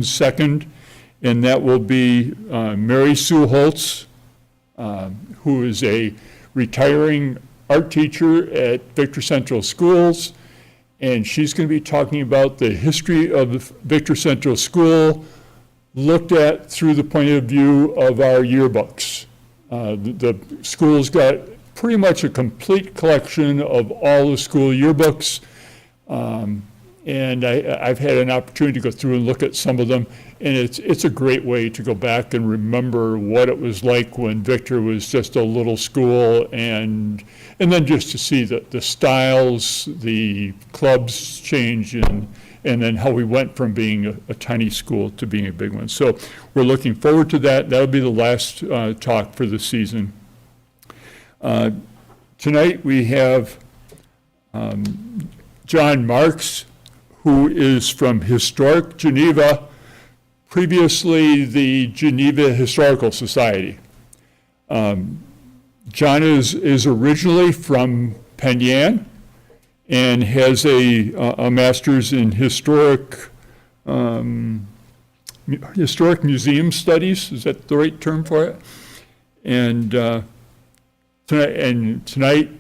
2nd, and that will be Mary Sue Holtz, who is a retiring art teacher at Victor Central Schools, and she's going to be talking about the history of the Victor Central School looked at through the point of view of our yearbooks. The school's got pretty much a complete collection of all the school yearbooks, and I've had an opportunity to go through and look at some of them, and it's a great way to go back and remember what it was like when Victor was just a little school, and then just to see the styles, the clubs change, and then how we went from being a tiny school to being a big one. So we're looking forward to that. That'll be the last talk for the season. Tonight we have John Marks, who is from Historic Geneva, previously the Geneva Historical Society. John is originally from Penn Yan and has a master's in historic museum studies. Is that the right term for it? And tonight,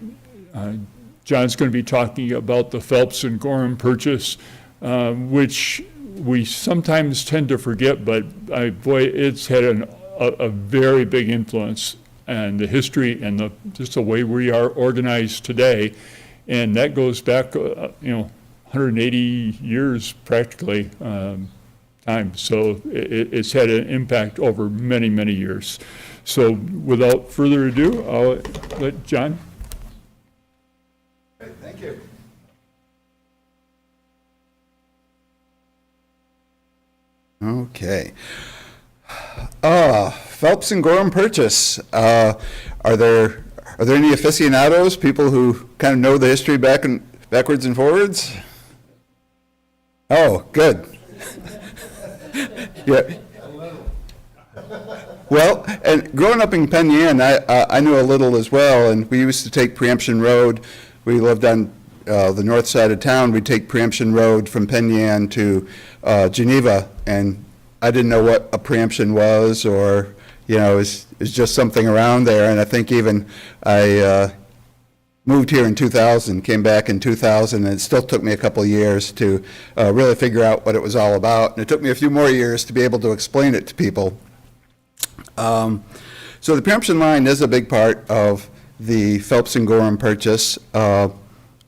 John's going to be talking about the Phelps and Gorham purchase, which we sometimes tend to forget, but boy, it's had a very big influence on the history and just the way we are organized today. And that goes back, 180 years practically time. So it's had an impact over many, many years. So without further ado, I'll let John. Great, thank you. Okay. Phelps and Gorham purchase. Are there any aficionados, people who kind of know the history backwards and forwards? Oh, good. Yeah. Well, and growing up in Penn Yan, I knew a little as well, and we used to take Preemption Road. We lived on the north side of town. We'd take Preemption Road from Penn Yan to Geneva, and I didn't know what a preemption was, or it's just something around there. And I think even I moved here in 2000, came back in 2000, and it still took me a couple of years to really figure out what it was all about. And it took me a few more years to be able to explain it to people. So the Preemption Line is a big part of the Phelps and Gorham purchase. I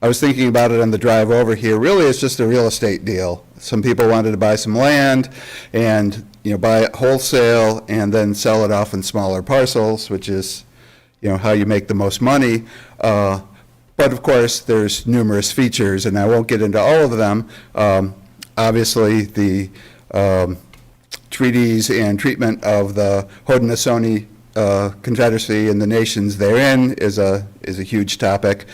was thinking about it on the drive over here. Really, it's just a real estate deal. Some people wanted to buy some land and buy it wholesale and then sell it off in smaller parcels, which is how you make the most money. But of course, there's numerous features, and I won't get into all of them. Obviously, the treaties and treatment of the Haudenosaunee Confederacy and the nations therein is a huge topic.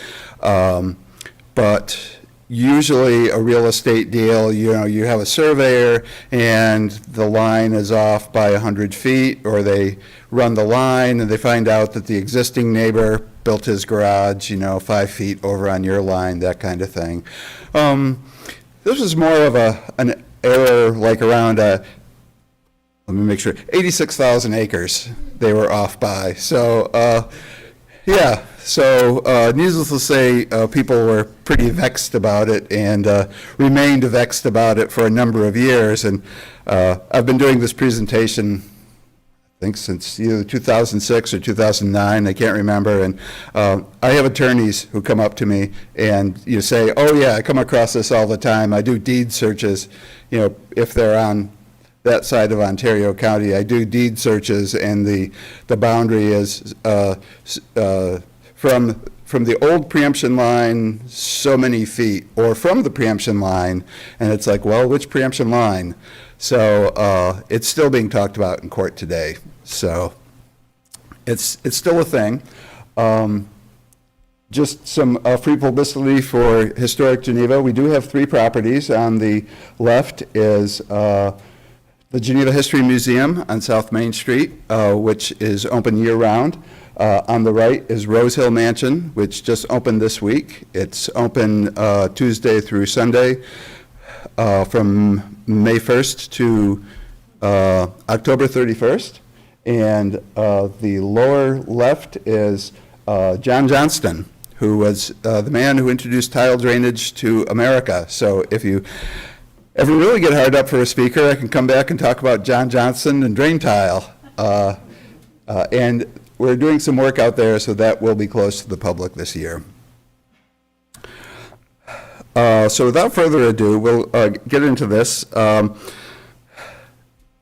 But usually a real estate deal, you have a surveyor and the line is off by 100 feet, or they run the line and they find out that the existing neighbor built his garage, 5 feet over on your line, that kind of thing. This was more of an error, like around let me make sure, 86,000 acres they were off by. So, yeah, so needless to say, people were pretty vexed about it and remained vexed about it for a number of years. And I've been doing this presentation, I think, since either 2006 or 2009, I can't remember. And I have attorneys who come up to me and say, oh yeah, I come across this all the time. I do deed searches, if they're on that side of Ontario County. I do deed searches, and the boundary is from the old preemption line so many feet, or from the preemption line, and it's like, well, which preemption line? So it's still being talked about in court today. So it's still a thing. Just some free publicity for Historic Geneva. We do have 3 properties. On the left is the Geneva History Museum on South Main Street, which is open year-round. On the right is Rose Hill Mansion, which just opened this week. It's open Tuesday through Sunday. from May 1st to October 31st. And the lower left is John Johnston, who was the man who introduced tile drainage to America. So if you ever really get hard up for a speaker, I can come back and talk about John Johnston and drain tile. And we're doing some work out there, so that will be closed to the public this year. So without further ado, we'll get into this.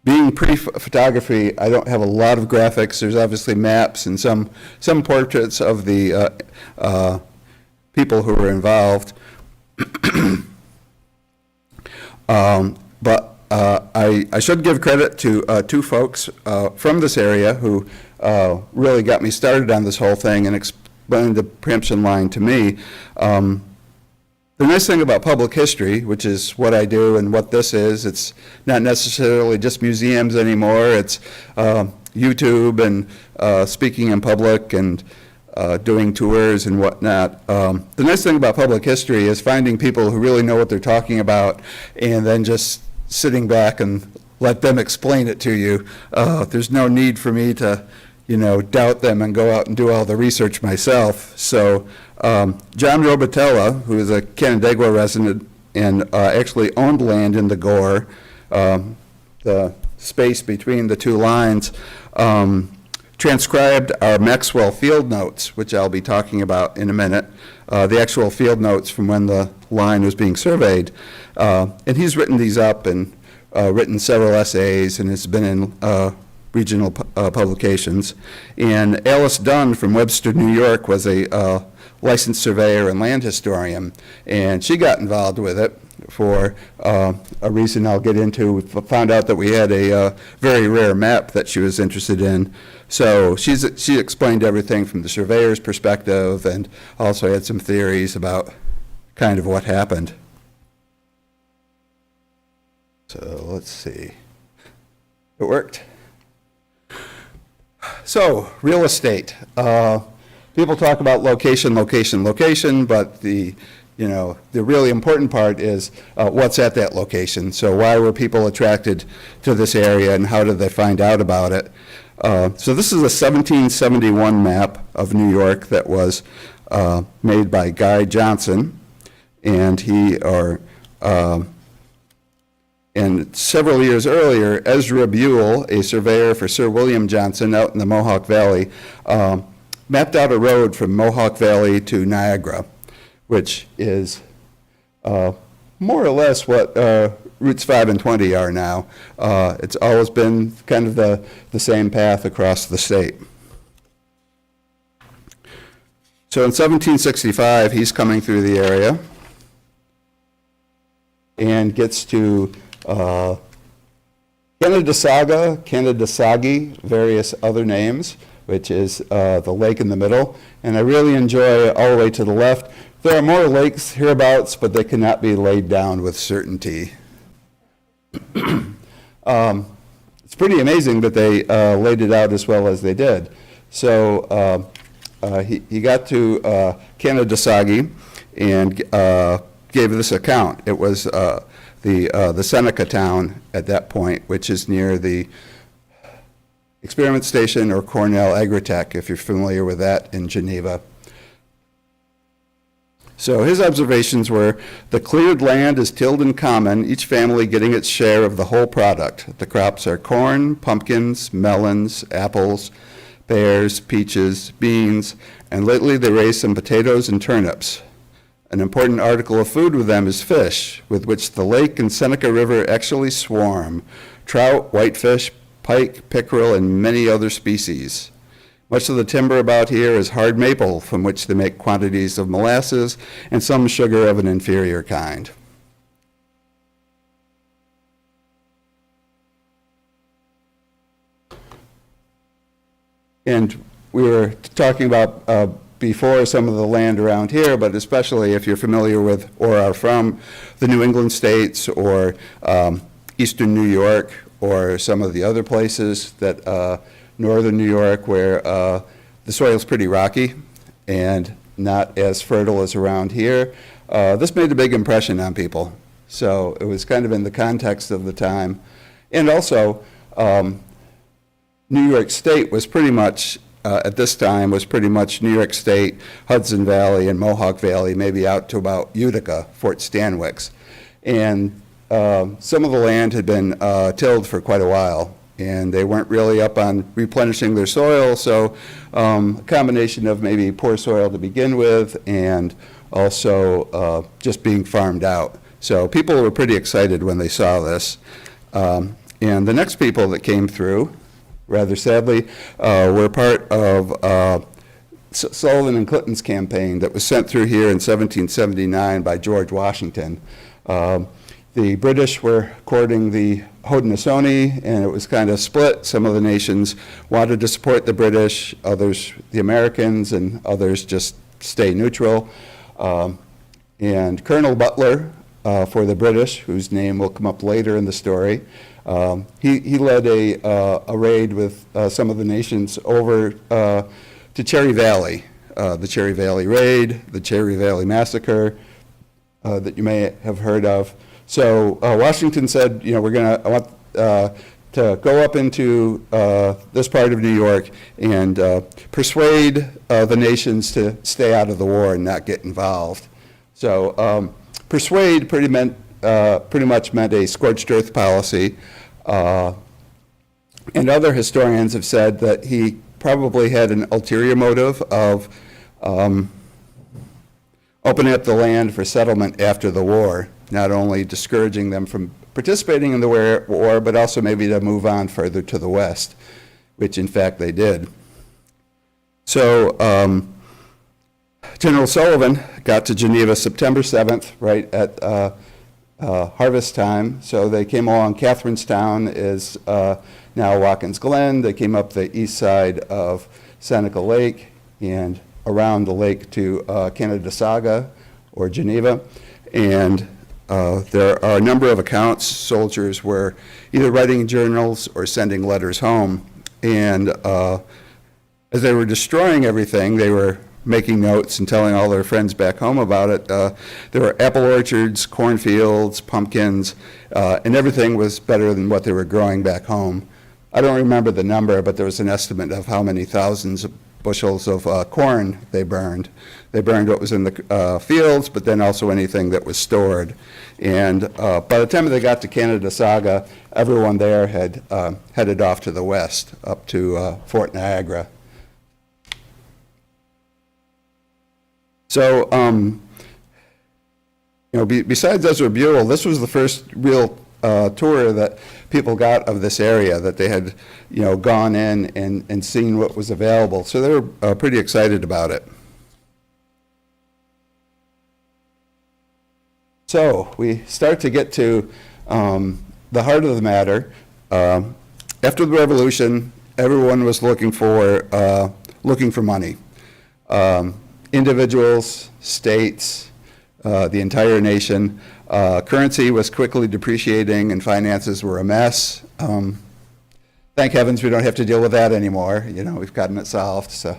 Being pre-photography, I don't have a lot of graphics. There's obviously maps and some portraits of the people who were involved. But I should give credit to two folks from this area who really got me started on this whole thing and explained the preemption line to me. The nice thing about public history, which is what I do and what this is, it's not necessarily just museums anymore. It's YouTube and speaking in public and doing tours and whatnot. The nice thing about public history is finding people who really know what they're talking about and then just sitting back and let them explain it to you. There's no need for me to, doubt them and go out and do all the research myself. So John Robitella, who is a Canandaigua resident and actually owned land in the Gore, the space between the two lines, transcribed our Maxwell field notes, which I'll be talking about in a minute, the actual field notes from when the line was being surveyed. And he's written these up and written several essays and has been in regional publications. And Alice Dunn from Webster, New York was a licensed surveyor and land historian, and she got involved with it for a reason I'll get into. We found out that we had a very rare map that she was interested in. So she explained everything from the surveyor's perspective and also had some theories about kind of what happened. So let's see. It worked. So real estate. People talk about location, location, location, but the really important part is what's at that location. So why were people attracted to this area and how did they find out about it? So this is a 1771 map of New York that was made by Guy Johnson, and and several years earlier, Ezra Buell, a surveyor for Sir William Johnson out in the Mohawk Valley, mapped out a road from Mohawk Valley to Niagara, which is more or less what routes 5 and 20 are now. It's always been kind of the same path across the state. So in 1765, he's coming through the area and gets to Canadasaga, Canadasagi, various other names, which is the lake in the middle. And I really enjoy all the way to the left. There are more lakes hereabouts, but they cannot be laid down with certainty. It's pretty amazing that they laid it out as well as they did. So he got to Canadasagi and gave this account. It was the Seneca town at that point, which is near the Experiment Station or Cornell Agritech, if you're familiar with that in Geneva. So his observations were, the cleared land is tilled in common, each family getting its share of the whole product. The crops are corn, pumpkins, melons, apples, pears, peaches, beans, and lately they raised some potatoes and turnips. An important article of food with them is fish, with which the lake and Seneca River actually swarm. Trout, whitefish, pike, pickerel, and many other species. Much of the timber about here is hard maple, from which they make quantities of molasses and some sugar of an inferior kind. And we were talking about before some of the land around here, but especially if you're familiar with or are from the New England states or Eastern New York or some of the other places that northern New York where the soil's pretty rocky and not as fertile as around here. This made a big impression on people. So it was kind of in the context of the time. And also, New York State was pretty much, at this time, was pretty much New York State, Hudson Valley, and Mohawk Valley, maybe out to about Utica, Fort Stanwix. And some of the land had been tilled for quite a while, and they weren't really up on replenishing their soil, so a combination of maybe poor soil to begin with, and also just being farmed out. So people were pretty excited when they saw this. And the next people that came through, rather sadly, were part of Sullivan and Clinton's campaign that was sent through here in 1779 by George Washington. The British were courting the Haudenosaunee, and it was kind of split. Some of the nations wanted to support the British, others the Americans, and others just stay neutral. And Colonel Butler for the British, whose name will come up later in the story, he led a raid with some of the nations over to Cherry Valley, the Cherry Valley Raid, the Cherry Valley Massacre that you may have heard of. So Washington said, you know, I want to go up into this part of New York and persuade the nations to stay out of the war and not get involved. So persuade pretty much meant a scorched earth policy. And other historians have said that he probably had an ulterior motive of opening up the land for settlement after the war, not only discouraging them from participating in the war, but also maybe to move on further to the west, which in fact they did. So General Sullivan got to Geneva September 7th, right at harvest time. So they came along. Catherinestown is now Watkins Glen. They came up the east side of Seneca Lake and around the lake to Canadasaga or Geneva. And there are a number of accounts. Soldiers were either writing journals or sending letters home. And as they were destroying everything, they were making notes and telling all their friends back home about it. There were apple orchards, cornfields, pumpkins, and everything was better than what they were growing back home. I don't remember the number, but there was an estimate of how many thousands of bushels of corn they burned. They burned what was in the fields, but then also anything that was stored. And by the time they got to Canadasaga, everyone there had headed off to the west, up to Fort Niagara. So, you know, besides Ezra Buell, this was the first real tour that people got of this area, that they had, you know, gone in and seen what was available. So they were pretty excited about it. So we start to get to the heart of the matter. After the Revolution, everyone was looking for money. Individuals, states, the entire nation. Currency was quickly depreciating and finances were a mess. Thank heavens we don't have to deal with that anymore. You know, we've gotten it solved. So,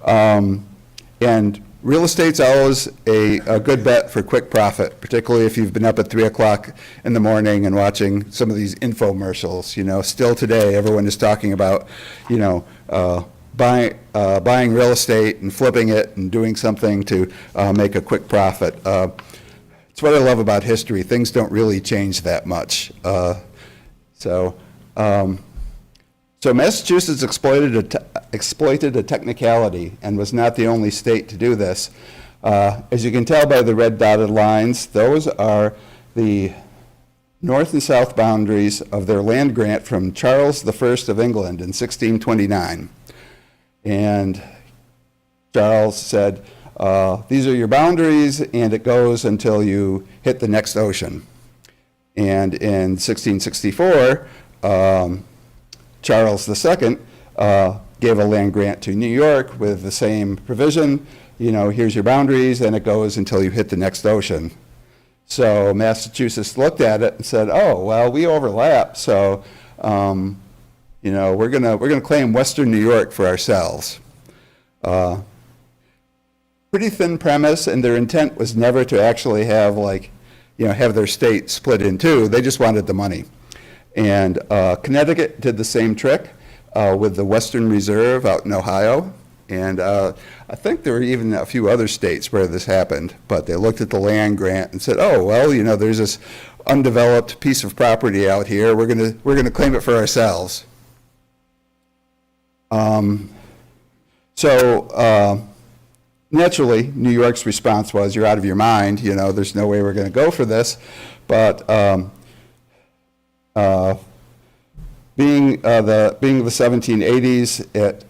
and real estate's always a good bet for quick profit, particularly if you've been up at 3 o'clock in the morning and watching some of these infomercials. You know, still today, everyone is talking about, you know, buying real estate and flipping it and doing something to make a quick profit. It's what I love about history. Things don't really change that much. So Massachusetts exploited a technicality and was not the only state to do this. As you can tell by the red dotted lines, those are the north and south boundaries of their land grant from Charles I of England in 1629. And Charles said, these are your boundaries, and it goes until you hit the next ocean. And in 1664, Charles II gave a land grant to New York with the same provision. You know, here's your boundaries, and it goes until you hit the next ocean. So Massachusetts looked at it and said, oh, well, we overlap, so you know, we're gonna claim Western New York for ourselves. pretty thin premise, and their intent was never to actually have have their state split in two. They just wanted the money. And Connecticut did the same trick with the Western Reserve out in Ohio. And I think there were even a few other states where this happened, but they looked at the land grant and said, oh, well, there's this undeveloped piece of property out here. We're gonna claim it for ourselves. Naturally, New York's response was, you're out of your mind, there's no way we're going to go for this. But being the 1780s, it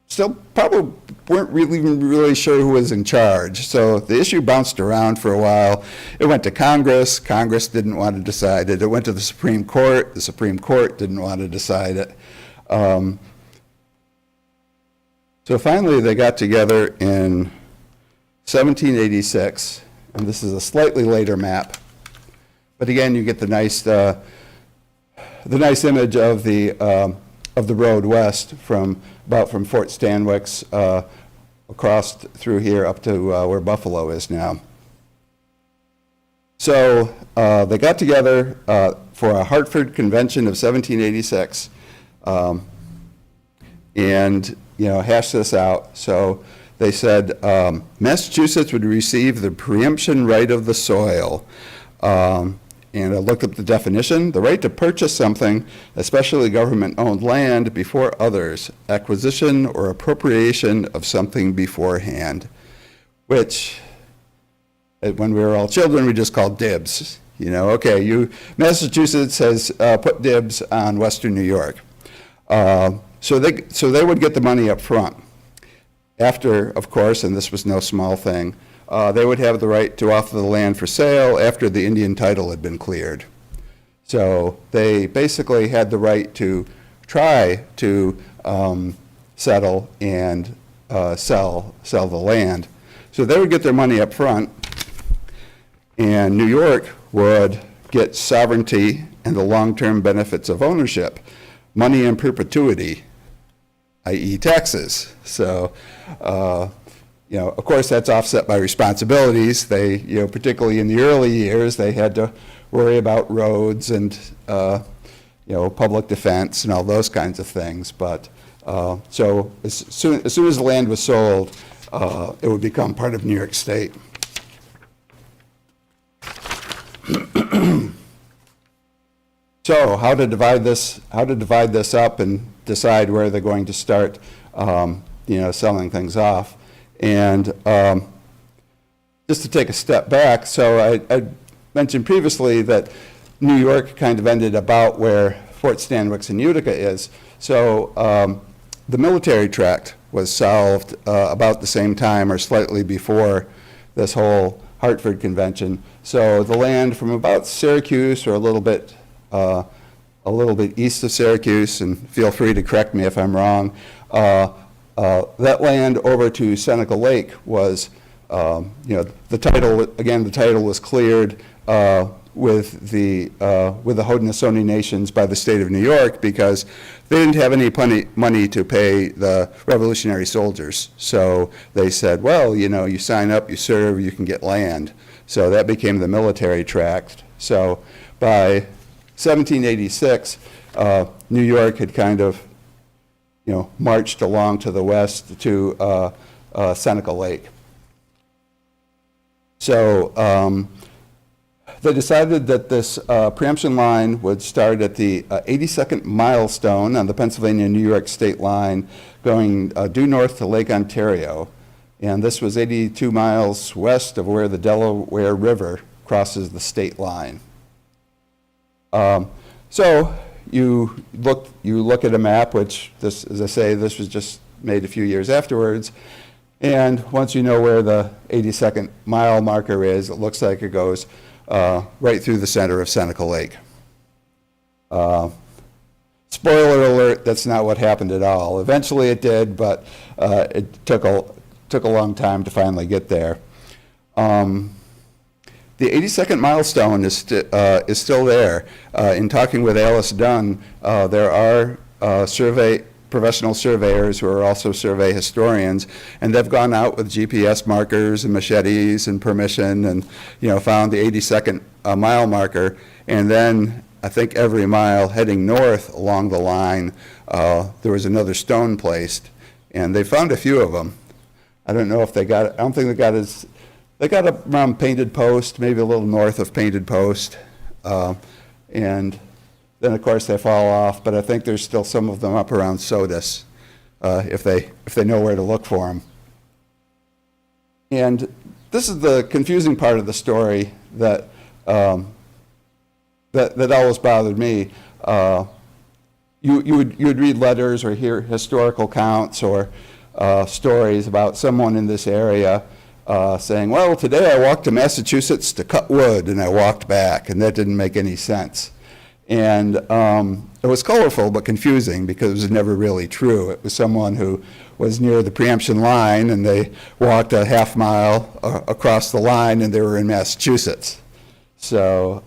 still probably weren't really sure who was in charge. So the issue bounced around for a while. It went to Congress. Congress didn't want to decide it. It went to the Supreme Court. The Supreme Court didn't want to decide it. So finally, they got together in 1786, and this is a slightly later map. But again, you get the nice image of the road west from Fort Stanwix across through here up to where Buffalo is now. So they got together for a Hartford Convention of 1786, and hash this out. So they said Massachusetts would receive the preemption right of the soil. And I looked up the definition: the right to purchase something, especially government-owned land, before others, acquisition or appropriation of something beforehand, which, when we were all children, we just called dibs. Okay, Massachusetts has put dibs on Western New York. So they would get the money up front. After, of course, and this was no small thing, they would have the right to offer the land for sale after the Indian title had been cleared. So they basically had the right to try to settle and sell the land. So they would get their money up front, and New York would get sovereignty and the long-term benefits of ownership, money in perpetuity, i.e. taxes. So, of course, that's offset by responsibilities. They, particularly in the early years, they had to worry about roads and, public defense and all those kinds of things. But so as soon as the land was sold, it would become part of New York State. So how to divide this up and decide where they're going to start, selling things off. And just to take a step back, so I mentioned previously that New York kind of ended about where Fort Stanwix and Utica is. So the military tract was solved about the same time or slightly before this whole Hartford Convention. So the land from about Syracuse or a little bit east of Syracuse, and feel free to correct me if I'm wrong, that land over to Seneca Lake was, the title was cleared with the Haudenosaunee nations by the state of New York because they didn't have any money to pay the Revolutionary soldiers. So they said, well, you sign up, you serve, you can get land. So that became the military tract. So by 1786, New York had kind of, marched along to the west to Seneca Lake. So they decided that this preemption line would start at the 82nd milestone on the Pennsylvania-New York state line, going due north to Lake Ontario. And this was 82 miles west of where the Delaware River crosses the state line. So you look at a map, which this, as I say, this was just made a few years afterwards. And once you know where the 82nd mile marker is, it looks like it goes right through the center of Seneca Lake. Spoiler alert, that's not what happened at all. Eventually it did, but it took a long time to finally get there. The 82nd milestone is still there. In talking with Alice Dunn, there are survey professional surveyors who are also survey historians, and they've gone out with GPS markers and machetes and permission and, found the 82nd mile marker. And then I think every mile heading north along the line, there was another stone placed, and they found a few of them. I don't know if they got, I don't think they got around Painted Post, maybe a little north of Painted Post. And then of course they fall off, but I think there's still some of them up around Sodus, if they know where to look for them. And this is the confusing part of the story that that always bothered me. You would read letters or hear historical accounts or stories about someone in this area saying, well, today I walked to Massachusetts to cut wood and I walked back, and that didn't make any sense. And it was colorful but confusing because it was never really true. It was someone who was near the Preemption Line and they walked a half mile across the line and they were in Massachusetts. So,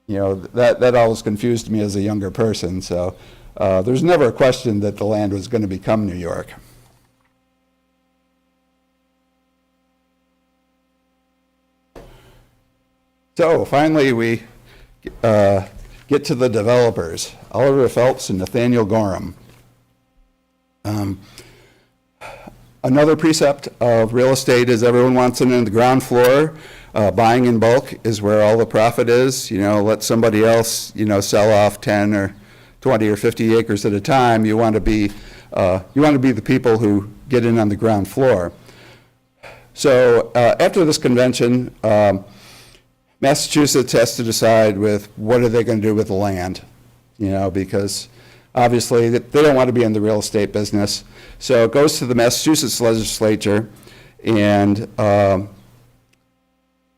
that always confused me as a younger person. So there's never a question that the land was going to become New York. So finally we get to the developers, Oliver Phelps and Nathaniel Gorham. Another precept of real estate is everyone wants it on the ground floor. Buying in bulk is where all the profit is. Let somebody else, sell off 10 or 20 or 50 acres at a time. You want to be the people who get in on the ground floor. So after this convention, Massachusetts has to decide with what are they going to do with the land, because obviously they don't want to be in the real estate business. So it goes to the Massachusetts legislature, and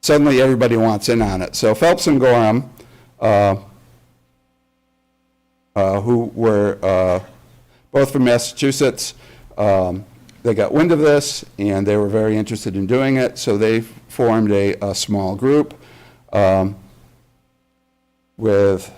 suddenly everybody wants in on it. So Phelps and Gorham, who were both from Massachusetts, they got wind of this, and they were very interested in doing it, so they formed a small group with,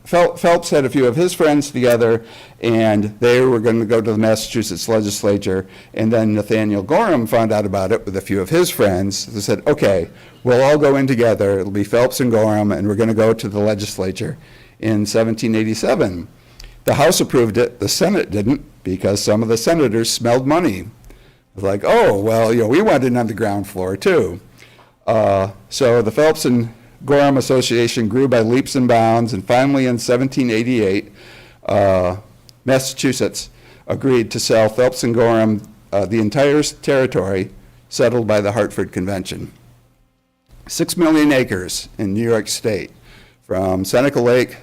Phelps had a few of his friends together, and they were going to go to the Massachusetts legislature, and then Nathaniel Gorham found out about it with a few of his friends. They said, okay, we'll all go in together. It'll be Phelps and Gorham, and we're going to go to the legislature in 1787. The House approved it. The Senate didn't, because some of the senators smelled money. It was like, oh, well, we want in on the ground floor too. So the Phelps and Gorham Association grew by leaps and bounds, and finally in 1788, Massachusetts agreed to sell Phelps and Gorham the entire territory settled by the Hartford Convention. 6 million acres in New York State, from Seneca Lake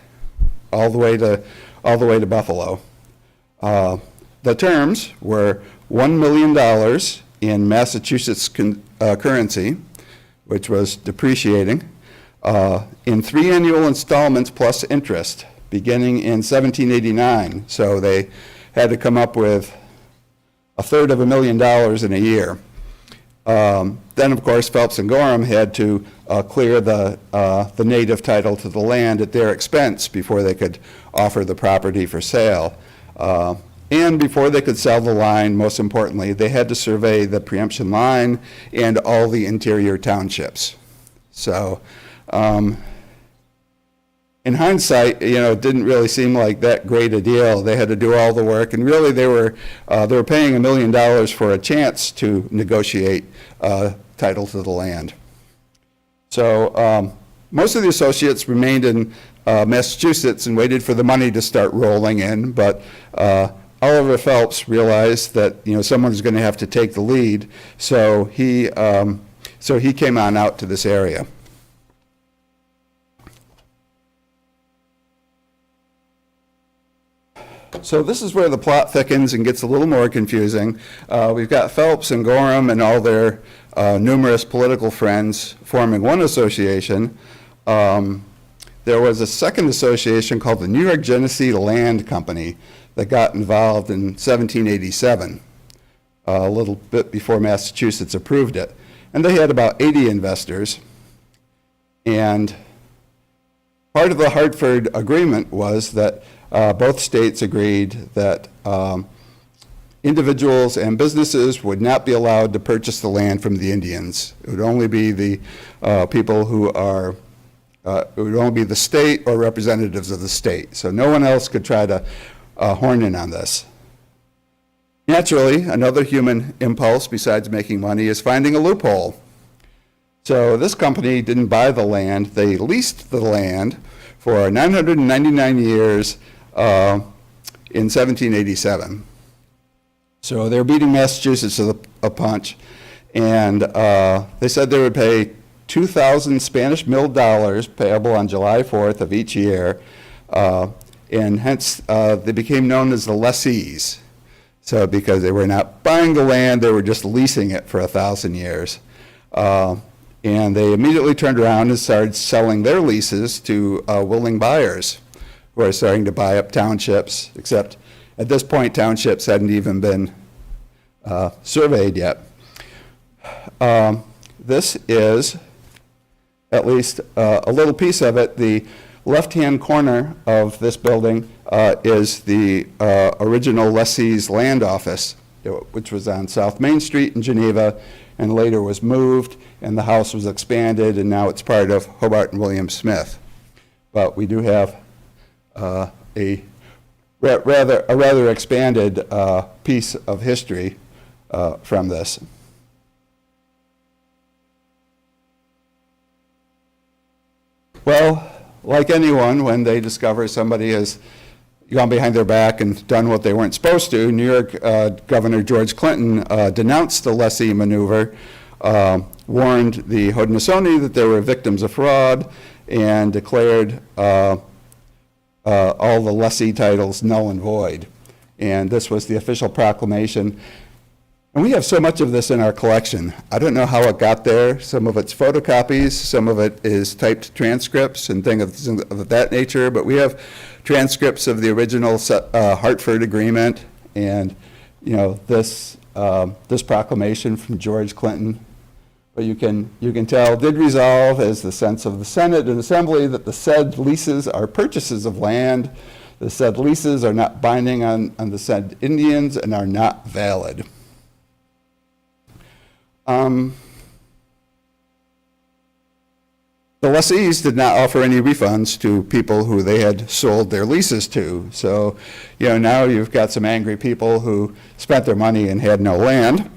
all the way to Buffalo. The terms were $1 million in Massachusetts currency, which was depreciating, in 3 annual installments plus interest, beginning in 1789. So they had to come up with $250,000 in a year. Then, of course, Phelps and Gorham had to clear the native title to the land at their expense before they could offer the property for sale. And before they could sell the line, most importantly, they had to survey the Preemption Line and all the interior townships. So, in hindsight, it didn't really seem like that great a deal. They had to do all the work, and really they were paying $1 million for a chance to negotiate title to the land. So most of the associates remained in Massachusetts and waited for the money to start rolling in, but Oliver Phelps realized that someone was going to have to take the lead, so he came on out to this area. So this is where the plot thickens and gets a little more confusing. We've got Phelps and Gorham and all their numerous political friends forming one association. There was a second association called the New York Genesee Land Company that got involved in 1787, a little bit before Massachusetts approved it. And they had about 80 investors. And part of the Hartford Agreement was that both states agreed that individuals and businesses would not be allowed to purchase the land from the Indians. It would only be the people who are, it would only be the state or representatives of the state. So no one else could try to horn in on this. Naturally, another human impulse besides making money is finding a loophole. So this company didn't buy the land, they leased the land for 999 years in 1787. So they're beating Massachusetts to a punch, and they said they would pay 2,000 Spanish milled dollars payable on July 4th of each year, and hence they became known as the lessees. So because they were not buying the land, they were just leasing it for 1,000 years. And they immediately turned around and started selling their leases to willing buyers who are starting to buy up townships, except at this point, townships hadn't even been surveyed yet. This is at least a little piece of it. The left-hand corner of this building is the original lessee's land office, which was on South Main Street in Geneva, and later was moved, and the house was expanded, and now it's part of Hobart and William Smith. But we do have a rather expanded piece of history from this. Well, like anyone, when they discover somebody has gone behind their back and done what they weren't supposed to, New York Governor George Clinton denounced the lessee maneuver, warned the Haudenosaunee that they were victims of fraud, and declared all the lessee titles null and void. And this was the official proclamation. And we have so much of this in our collection. I don't know how it got there. Some of it's photocopies, some of it is typed transcripts and things of that nature, but we have transcripts of the original Hartford Agreement, and this proclamation from George Clinton. But you can tell did resolve as the sense of the Senate and Assembly that the said leases are purchases of land. The said leases are not binding on the said Indians and are not valid. The lessees did not offer any refunds to people who they had sold their leases to. So, now you've got some angry people who spent their money and had no land.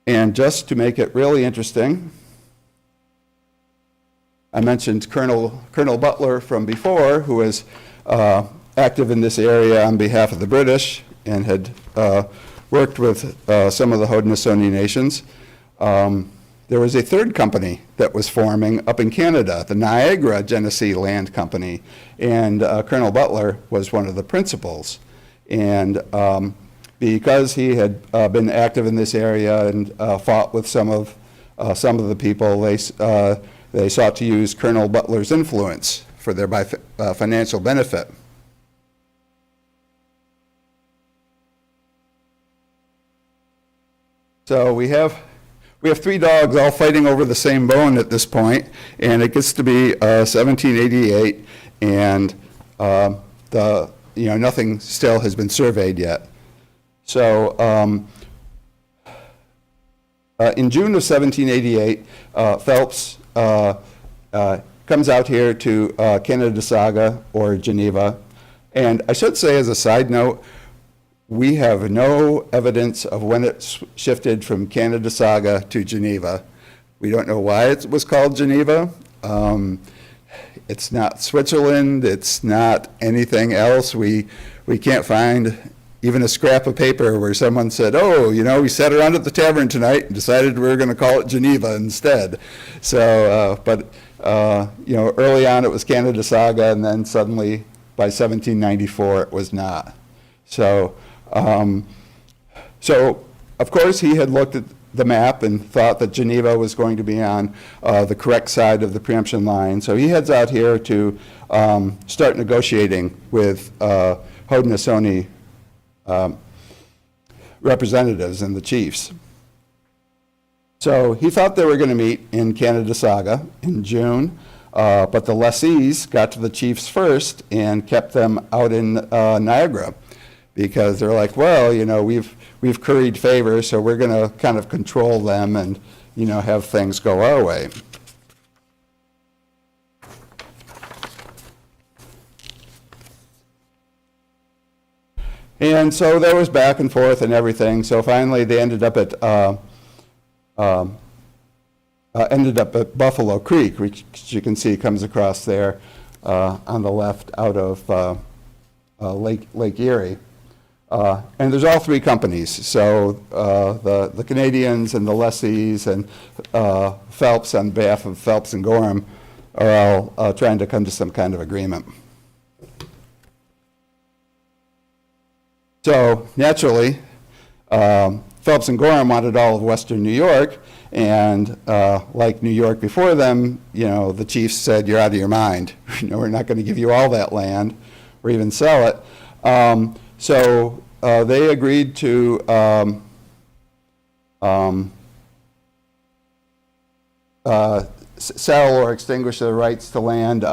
And just to make it really interesting, I mentioned Colonel Butler from before, who was active in this area on behalf of the British and had worked with some of the Haudenosaunee nations. There was a third company that was forming up in Canada, the Niagara Genesee Land Company, and Colonel Butler was one of the principals. And because he had been active in this area and fought with some of the people, they sought to use Colonel Butler's influence for their financial benefit. So we have three dogs all fighting over the same bone at this point, and it gets to be 1788, and nothing still has been surveyed yet. So in June of 1788, Phelps comes out here to Canadasaga or Geneva, and I should say as a side note, we have no evidence of when it shifted from Canadasaga to Geneva. We don't know why it was called Geneva. It's not Switzerland. It's not anything else. We can't find even a scrap of paper where someone said, oh, we sat around at the tavern tonight and decided we were going to call it Geneva instead. So, early on it was Canadasaga, and then suddenly by 1794 it was not. So of course, he had looked at the map and thought that Geneva was going to be on the correct side of the preemption line. So he heads out here to start negotiating with Haudenosaunee representatives and the chiefs. So he thought they were going to meet in Canadasaga in June. But the lessees got to the chiefs first and kept them out in Niagara, because they're like, well, we've curried favor, so we're going to kind of control them and, have things go our way. And so there was back and forth and everything. So finally, they ended up at Buffalo Creek, which you can see comes across there on the left out of Lake Erie. And there's all three companies. So the Canadians and the lessees and Phelps, on behalf of Phelps and Gorham, are all trying to come to some kind of agreement. So naturally, Phelps and Gorham wanted all of Western New York, and like New York before them, the chiefs said, "You're out of your mind. We're not going to give you all that land, or even sell it." So they agreed to sell or extinguish their rights to land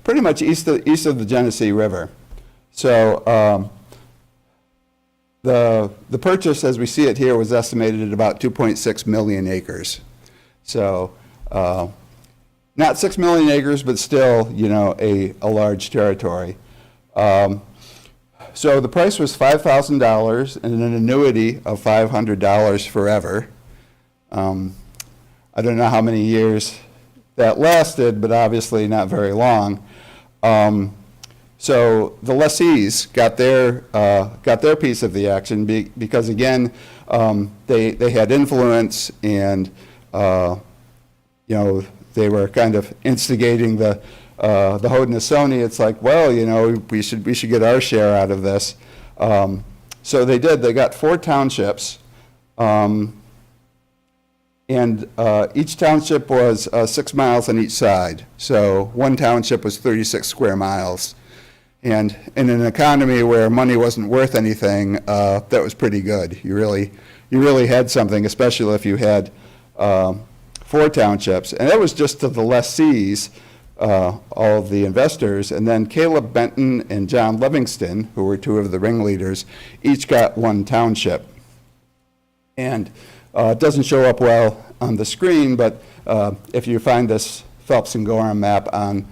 pretty much east of the Genesee River. So the purchase, as we see it here, was estimated at about 2.6 million acres. So not 6 million acres, but still, a large territory. So the price was $5,000 and an annuity of $500 forever. I don't know how many years that lasted, but obviously not very long. So the lessees got their piece of the action because, again, they had influence, and they were kind of instigating the Haudenosaunee. It's like, well, we should get our share out of this. So they did. They got 4 townships, and each township was 6 miles on each side. So one township was 36 square miles. And in an economy where money wasn't worth anything, that was pretty good. You really had something, especially if you had 4 townships. And that was just to the lessees, all of the investors. And then Caleb Benton and John Livingston, who were 2 of the ringleaders, each got 1 township. And it doesn't show up well on the screen, but if you find this Phelps and Gorham map on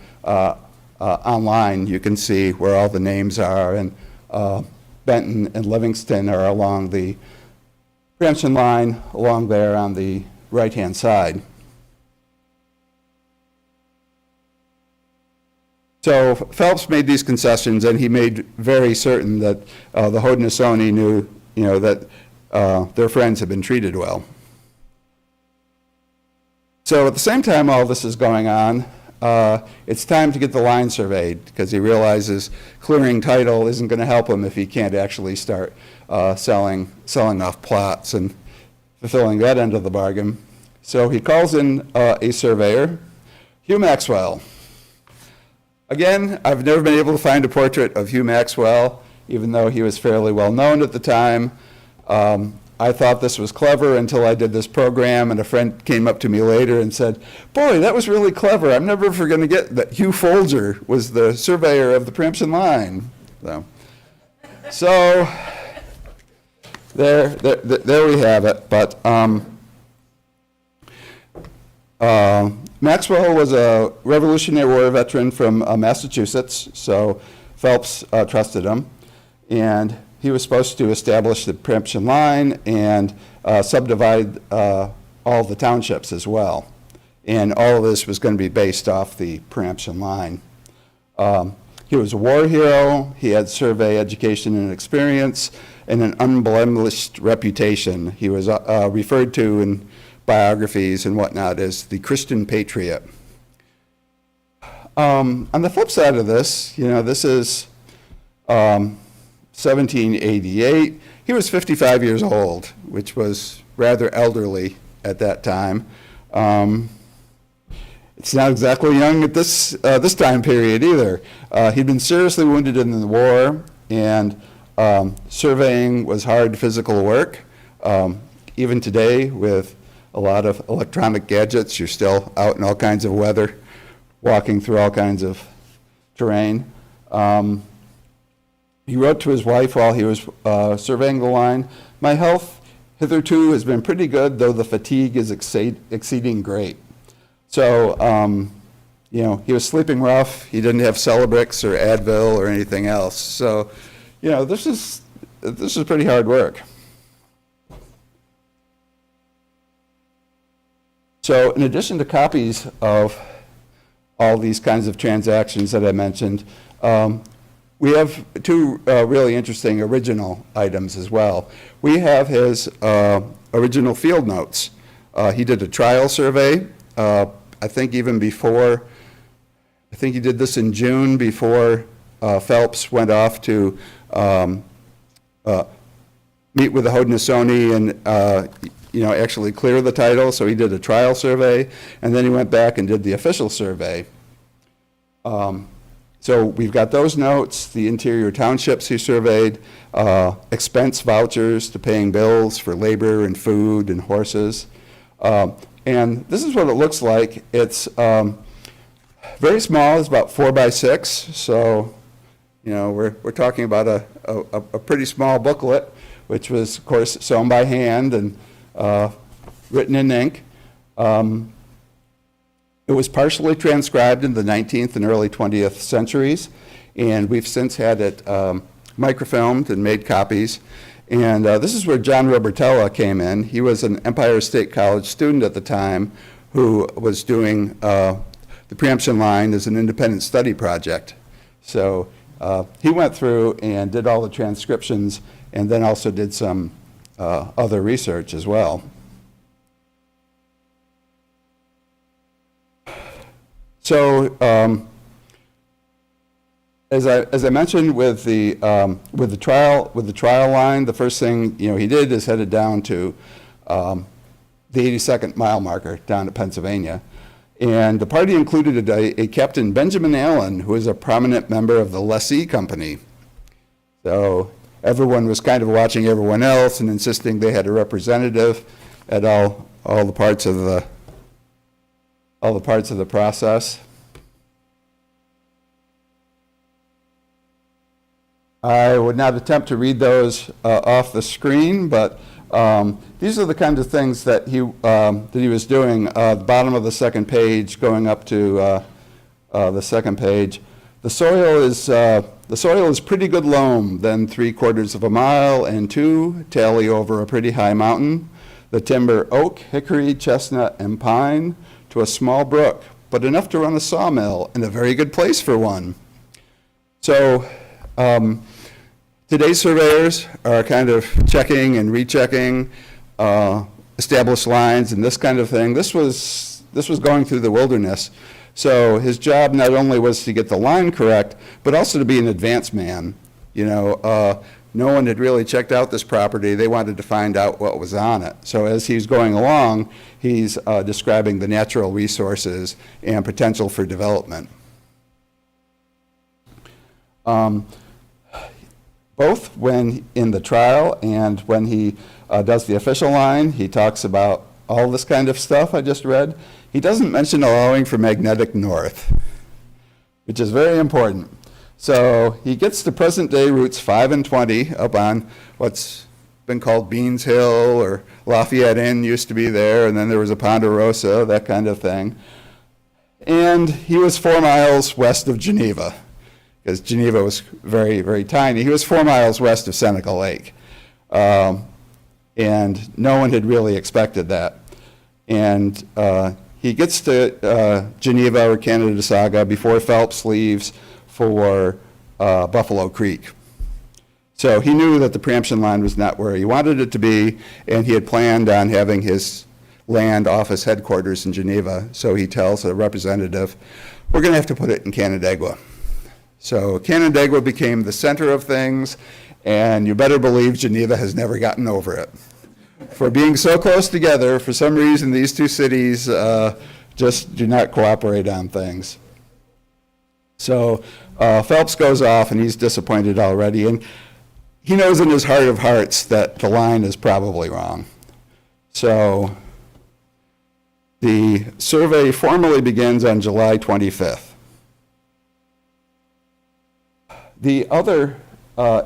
online, you can see where all the names are, and Benton and Livingston are along the Preemption Line, along there on the right-hand side. So Phelps made these concessions, and he made very certain that the Haudenosaunee knew, that their friends had been treated well. So at the same time all this is going on, it's time to get the line surveyed, because he realizes clearing title isn't going to help him if he can't actually start selling off plots and fulfilling that end of the bargain. So he calls in a surveyor, Hugh Maxwell. Again, I've never been able to find a portrait of Hugh Maxwell, even though he was fairly well known at the time. I thought this was clever until I did this program, and a friend came up to me later and said, "Boy, that was really clever. I'm never going to get that Hugh Folger was the surveyor of the Preemption Line." So there we have it. But Maxwell was a Revolutionary War veteran from Massachusetts, so Phelps trusted him, and he was supposed to establish the Preemption Line and subdivide all the townships as well. And all of this was going to be based off the Preemption Line. He was a war hero. He had survey education and experience and an unblemished reputation. He was referred to in biographies and whatnot as the Christian patriot. On the flip side of this, this is 1788. He was 55 years old, which was rather elderly at that time. It's not exactly young at this time period either. He'd been seriously wounded in the war, and surveying was hard physical work. Even today, with a lot of electronic gadgets, you're still out in all kinds of weather walking through all kinds of terrain. He wrote to his wife while he was surveying the line, "My health hitherto has been pretty good, though the fatigue is exceeding great." So, you know, he was sleeping rough. He didn't have Celebrex or Advil or anything else. So, you know, this is pretty hard work. So in addition to copies of all these kinds of transactions that I mentioned, we have two really interesting original items as well. We have his original field notes. He did a trial survey, I think even before, I think he did this in June before Phelps went off to meet with the Haudenosaunee and you know, actually clear the title. So he did a trial survey, and then he went back and did the official survey. So we've got those notes, the interior townships he surveyed, expense vouchers to paying bills for labor and food and horses. And this is what it looks like. It's very small, it's about 4 by 6. So, you know, we're talking about a pretty small booklet, which was, of course, sewn by hand and written in ink. It was partially transcribed in the 19th and early 20th centuries, and we've since had it microfilmed and made copies. And this is where John Robertella came in. He was an Empire State College student at the time who was doing the Preemption Line as an independent study project. So he went through and did all the transcriptions and then also did some other research as well. So as I mentioned with the trial line, the first thing he did is headed down to the 82nd mile marker down to Pennsylvania, and the party included a Captain Benjamin Allen, who is a prominent member of the Lessee Company. So everyone was kind of watching everyone else and insisting they had a representative at all the parts of the process. I would not attempt to read those off the screen, but these are the kinds of things that he was doing. The bottom of the second page, going up to the second page. The soil is pretty good loam, then 3/4 of a mile and 2 tally over a pretty high mountain. The timber oak, hickory, chestnut, and pine to a small brook, but enough to run a sawmill and a very good place for one. So today's surveyors are kind of checking and rechecking established lines and this kind of thing. This was going through the wilderness. So his job not only was to get the line correct, but also to be an advance man. No one had really checked out this property. They wanted to find out what was on it. So as he's going along, he's describing the natural resources and potential for development. Both when in the trial and when he does the official line, he talks about all this kind of stuff I just read. He doesn't mention allowing for magnetic north, which is very important. So he gets to present-day routes 5 and 20 up on what's been called Beans Hill, or Lafayette Inn used to be there, and then there was a Ponderosa, that kind of thing. And he was 4 miles west of Geneva, because Geneva was very, very tiny. He was 4 miles west of Seneca Lake. And no one had really expected that. And he gets to Geneva or Canada before Phelps leaves for Buffalo Creek. So he knew that the Preemption Line was not where he wanted it to be, and he had planned on having his land office headquarters in Geneva. So he tells a representative, we're going to have to put it in Canandaigua. So Canandaigua became the center of things, and you better believe Geneva has never gotten over it. For being so close together, for some reason these two cities just do not cooperate on things. So Phelps goes off and he's disappointed already, and he knows in his heart of hearts that the line is probably wrong. So The survey formally begins on July 25th. The other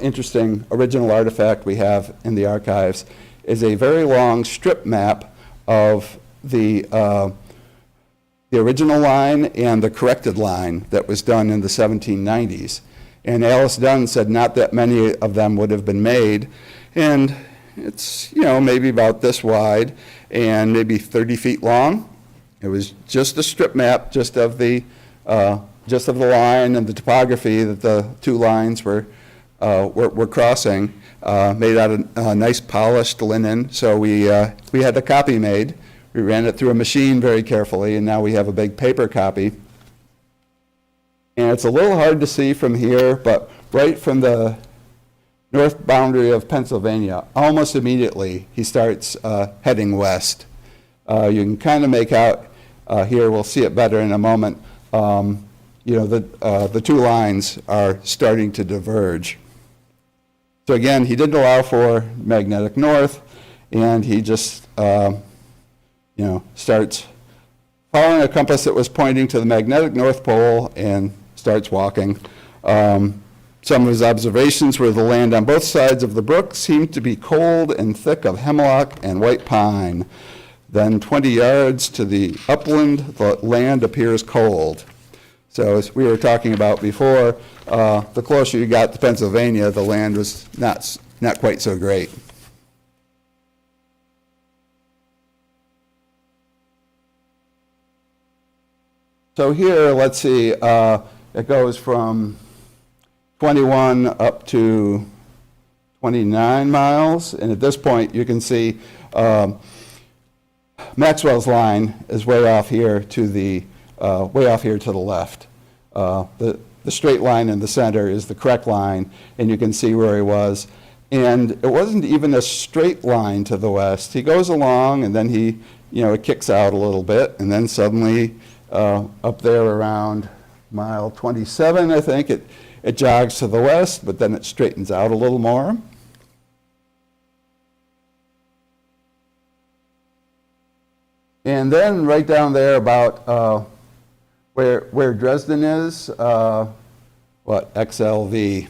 interesting original artifact we have in the archives is a very long strip map of the original line and the corrected line that was done in the 1790s. And Alice Dunn said not that many of them would have been made. And it's, maybe about this wide and maybe 30 feet long. It was just a strip map, just of the line and the topography that the two lines were crossing, made out of nice polished linen. So we had a copy made. We ran it through a machine very carefully, and now we have a big paper copy. And it's a little hard to see from here, but right from the north boundary of Pennsylvania, almost immediately, he starts heading west. You can kind of make out here, we'll see it better in a moment, the two lines are starting to diverge. So again, he didn't allow for magnetic north, and he just, starts following a compass that was pointing to the magnetic North Pole and starts walking. Some of his observations were the land on both sides of the brook seemed to be cold and thick of hemlock and white pine. Then 20 yards to the upland, the land appears cold. So as we were talking about before, the closer you got to Pennsylvania, the land was not quite so great. So here, let's see, it goes from 21 up to 29 miles, and at this point you can see Maxwell's line is way off here to the left. The straight line in the center is the correct line, and you can see where he was. And it wasn't even a straight line to the west. He goes along, and then he, it kicks out a little bit, and then suddenly up there around mile 27, I think, it jogs to the west, but then it straightens out a little more. And then right down there about where Dresden is, XLV.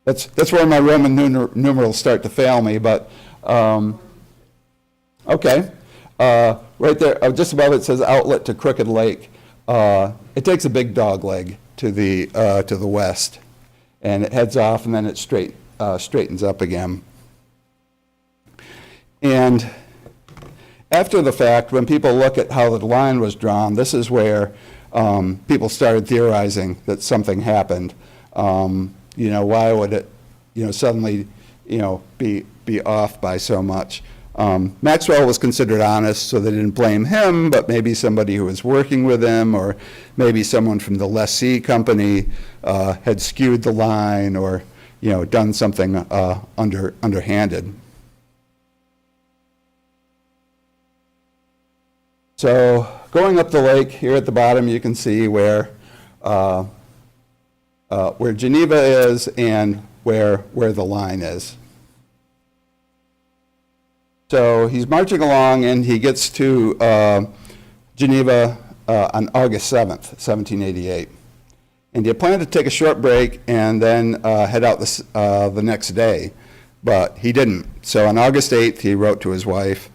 That's where my Roman numerals start to fail me, but okay. Right there, just above it says outlet to Crooked Lake. It takes a big dog leg to the west, and it heads off, and then it straightens up again. And after the fact, when people look at how the line was drawn, this is where people started theorizing that something happened. Why would it, suddenly, be off by so much? Maxwell was considered honest, so they didn't blame him, but maybe somebody who was working with him, or maybe someone from the lessee company had skewed the line, or done something underhanded. So going up the lake here at the bottom, you can see where Geneva is and where the line is. So he's marching along, and he gets to Geneva on August 7th, 1788. And he had planned to take a short break and then head out the next day, but he didn't. So on August 8th, he wrote to his wife,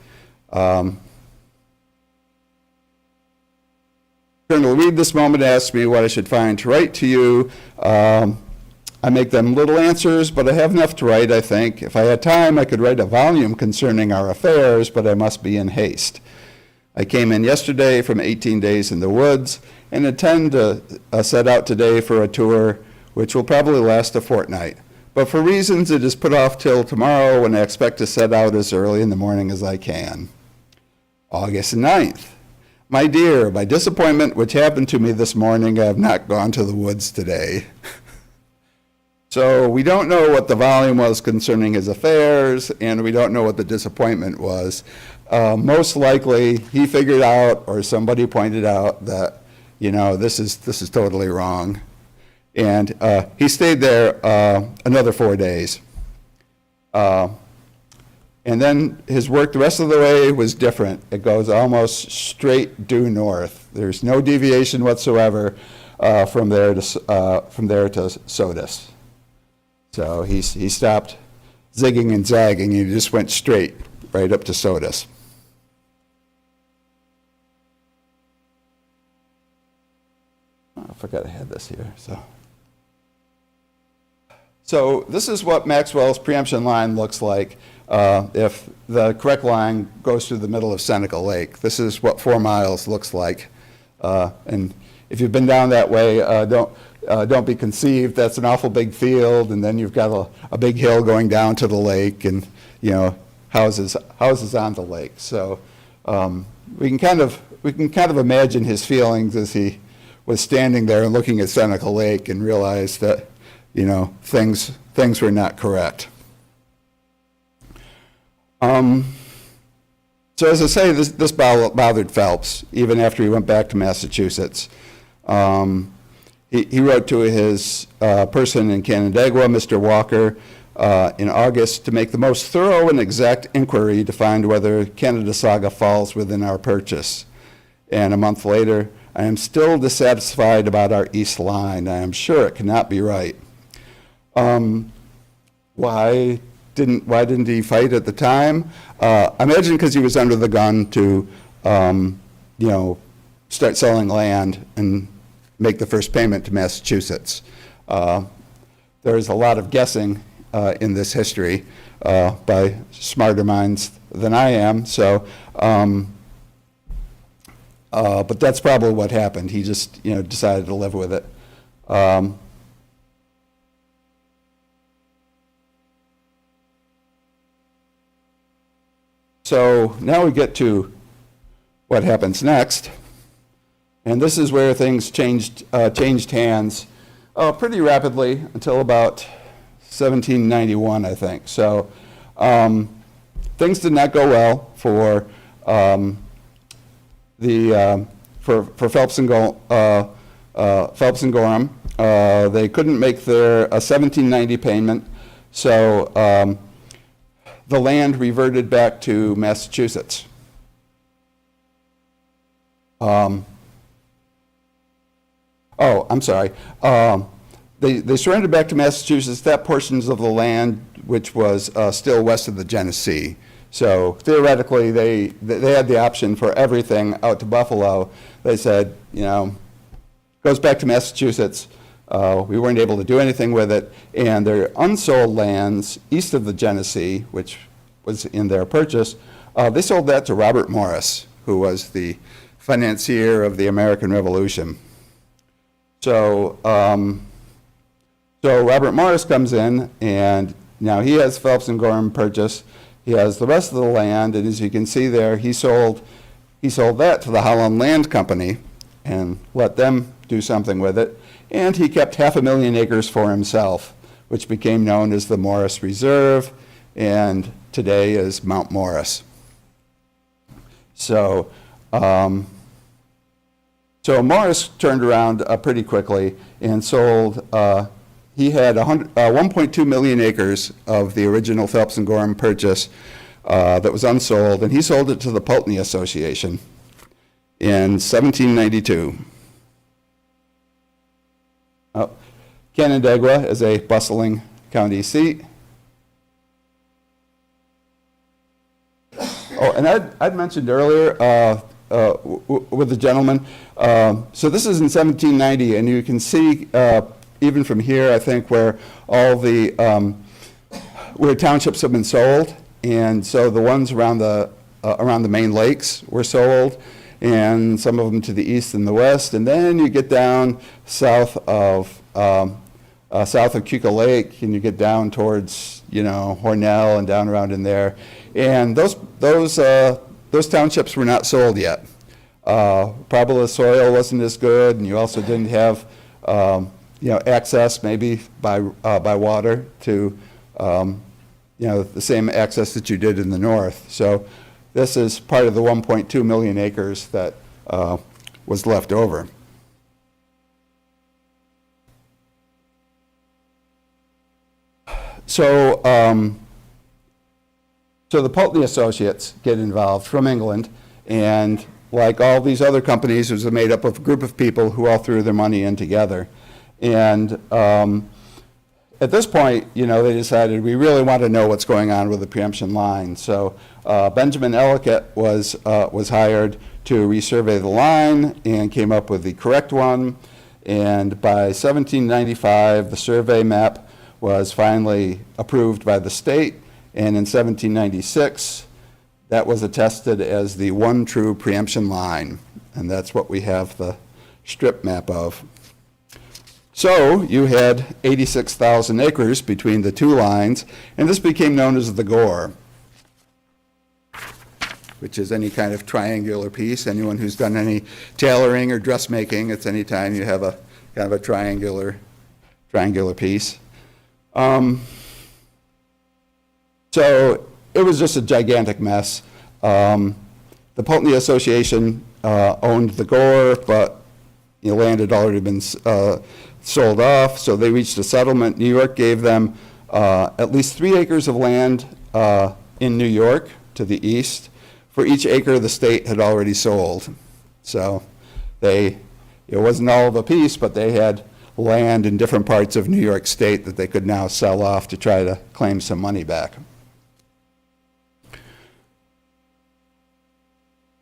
Colonel read this moment asks me what I should find to write to you. I make them little answers, but I have enough to write, I think. If I had time, I could write a volume concerning our affairs, but I must be in haste. I came in yesterday from 18 days in the woods and intend to set out today for a tour which will probably last a fortnight. But for reasons, it is put off till tomorrow, when I expect to set out as early in the morning as I can. August 9th. My dear, by disappointment which happened to me this morning, I have not gone to the woods today. So we don't know what the volume was concerning his affairs, and we don't know what the disappointment was. Most likely, he figured out, or somebody pointed out, that this is totally wrong, and he stayed there another 4 days. And then his work the rest of the way was different. It goes almost straight due north. There's no deviation whatsoever from there to Sodus. So he stopped zigging and zagging. He just went straight right up to Sodus. Oh, I forgot I had this here. So this is what Maxwell's preemption line looks like if the correct line goes through the middle of Seneca Lake. This is what 4 miles looks like. And if you've been down that way, don't be conceived. That's an awful big field, and then you've got a big hill going down to the lake, and houses on the lake. So we can kind of imagine his feelings as he was standing there and looking at Seneca Lake and realized that things were not correct. So as I say, this bothered Phelps even after he went back to Massachusetts. He wrote to his person in Canandaigua, Mr. Walker, in August to make the most thorough and exact inquiry to find whether Canadasaga falls within our purchase. And a month later, I am still dissatisfied about our east line. I am sure it cannot be right. Why didn't he fight at the time? I imagine because he was under the gun to, start selling land and make the first payment to Massachusetts. There's a lot of guessing in this history by smarter minds than I am. So, but that's probably what happened. He just, decided to live with it. So now we get to what happens next, and this is where things changed hands pretty rapidly until about 1791, I think. So things did not go well for Phelps and Gorham. They couldn't make their 1790 payment, so the land reverted back to Massachusetts. I'm sorry. They surrendered back to Massachusetts that portions of the land which was still west of the Genesee. So theoretically, they had the option for everything out to Buffalo. They said, goes back to Massachusetts. We weren't able to do anything with it, and their unsold lands east of the Genesee, which was in their purchase, they sold that to Robert Morris, who was the financier of the American Revolution. So, so Robert Morris comes in, and now he has Phelps and Gorham purchase. He has the rest of the land, and as you can see there, he sold that to the Holland Land Company and let them do something with it. And he kept 500,000 acres for himself, which became known as the Morris Reserve, and today is Mount Morris. So, so Morris turned around pretty quickly and sold. He had 1.2 million acres of the original Phelps and Gorham purchase that was unsold, and he sold it to the Pulteney Association in 1792. Canandaigua is a bustling county seat. Oh, and I'd mentioned earlier with the gentleman, so this is in 1790, and you can see even from here, I think, where all the where townships have been sold, and so the ones around the main lakes were sold, and some of them to the east and the west, and then you get down south of Keuka Lake, and you get down towards Hornell and down around in there, and those townships were not sold yet. Probably the soil wasn't as good, and you also didn't have access maybe by water to the same access that you did in the north. So this is part of the 1.2 million acres that was left over. So So the Pulteney Associates get involved from England, and like all these other companies, it was made up of a group of people who all threw their money in together. And at this point, you know, they decided we really want to know what's going on with the preemption line. So Benjamin Ellicott was hired to resurvey the line and came up with the correct one. And by 1795, the survey map was finally approved by the state. And in 1796, that was attested as the one true preemption line. And that's what we have the strip map of. So you had 86,000 acres between the two lines, and this became known as the gore, which is any kind of triangular piece. Anyone who's done any tailoring or dressmaking, it's any time you have a kind of a triangular piece. So it was just a gigantic mess. The Pulteney Association owned the gore, but the land had already been sold off, so they reached a settlement. New York gave them at least 3 acres of land in New York to the east for each acre the state had already sold. So it wasn't all of a piece, but they had land in different parts of New York State that they could now sell off to try to claim some money back.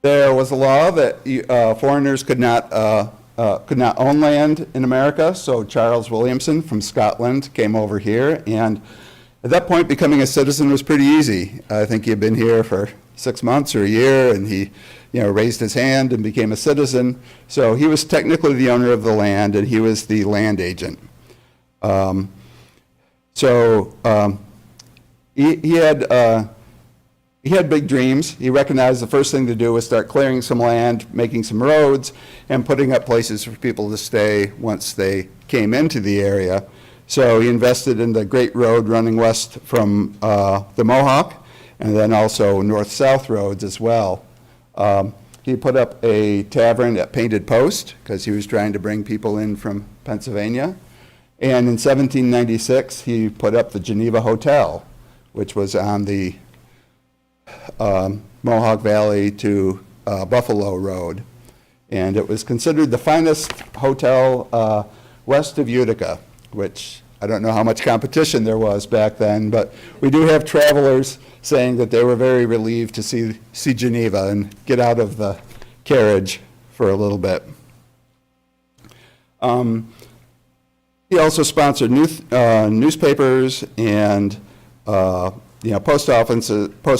There was a law that foreigners could not own land in America, so Charles Williamson from Scotland came over here, and at that point becoming a citizen was pretty easy. I think he had been here for 6 months or a year, and he raised his hand and became a citizen. So he was technically the owner of the land, and he was the land agent. He had big dreams. He recognized the first thing to do was start clearing some land, making some roads, and putting up places for people to stay once they came into the area. So he invested in the great road running west from the Mohawk, and then also north-south roads as well. He put up a tavern at Painted Post because he was trying to bring people in from Pennsylvania. And in 1796, he put up the Geneva Hotel, which was on the Mohawk Valley to Buffalo Road. And it was considered the finest hotel west of Utica, which I don't know how much competition there was back then, but we do have travelers saying that they were very relieved to see Geneva and get out of the carriage for a little bit. He also sponsored newspapers and post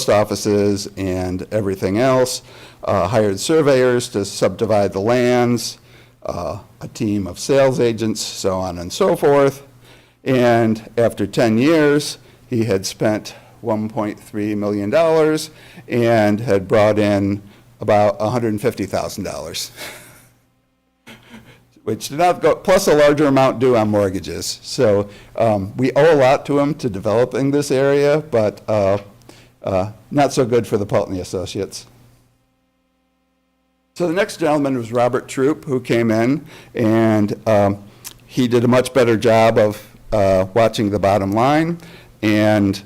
offices and everything else, hired surveyors to subdivide the lands, a team of sales agents, so on and so forth. And after 10 years, he had spent $1.3 million and had brought in about $150,000, which did not go, plus a larger amount due on mortgages. So we owe a lot to him to developing this area, but not so good for the Pulteney Associates. So the next gentleman was Robert Troup, who came in, and he did a much better job of watching the bottom line. And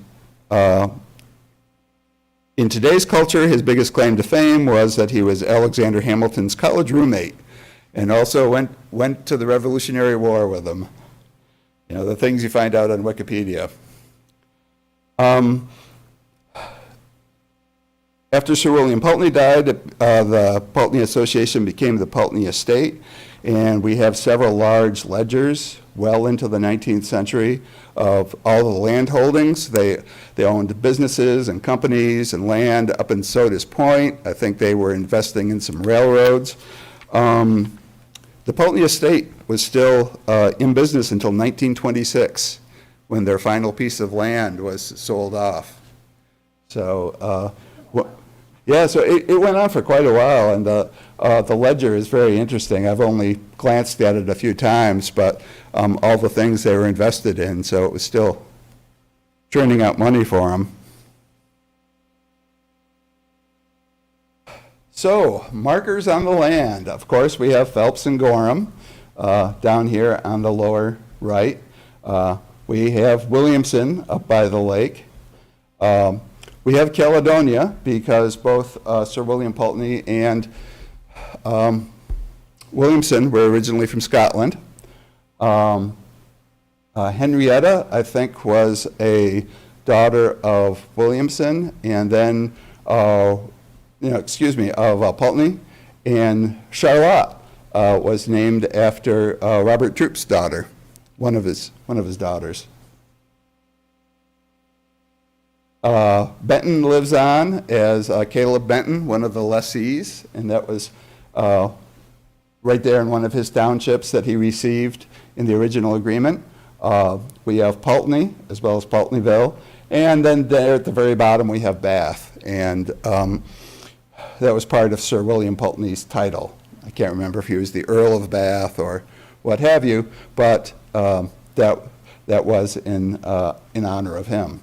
in today's culture, his biggest claim to fame was that he was Alexander Hamilton's college roommate, and also went to the Revolutionary War with him. The things you find out on Wikipedia. After Sir William Pulteney died, the Pulteney Association became the Pulteney Estate, and we have several large ledgers well into the 19th century of all the land holdings. They owned businesses and companies and land up in Sodas Point. I think they were investing in some railroads. The Pulteney Estate was still in business until 1926, when their final piece of land was sold off. So, so it went on for quite a while, and the ledger is very interesting. I've only glanced at it a few times, but all the things they were invested in, so it was still churning out money for them. So, markers on the land. Of course, we have Phelps and Gorham down here on the lower right. We have Williamson up by the lake. We have Caledonia because both Sir William Pulteney and Williamson were originally from Scotland. Henrietta, I think, was a daughter of Williamson, and then, of Pulteney. And Charlotte was named after Robert Troupe's daughter, one of his daughters. Benton lives on as Caleb Benton, one of the lessees, and that was right there in one of his townships that he received in the original agreement. We have Pulteney, as well as Pulteneyville, and then there at the very bottom we have Bath, and that was part of Sir William Pulteney's title. I can't remember if he was the Earl of Bath or what have you, but that was in honor of him.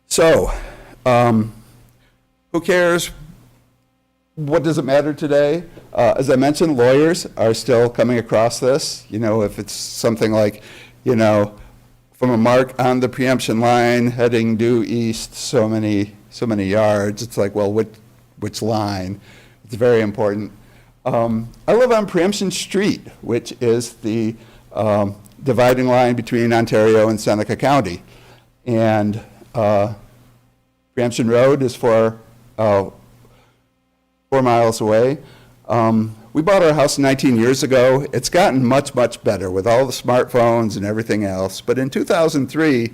So, who cares? What does it matter today? As I mentioned, lawyers are still coming across this. You know, if it's something like, you know, from a mark on the preemption line heading due east so many yards, it's like, well, which line? It's very important. I live on Preemption Street, which is the dividing line between Ontario and Seneca County. And Preemption Road is 4 miles away. We bought our house 19 years ago. It's gotten much, much better with all the smartphones and everything else. But in 2003,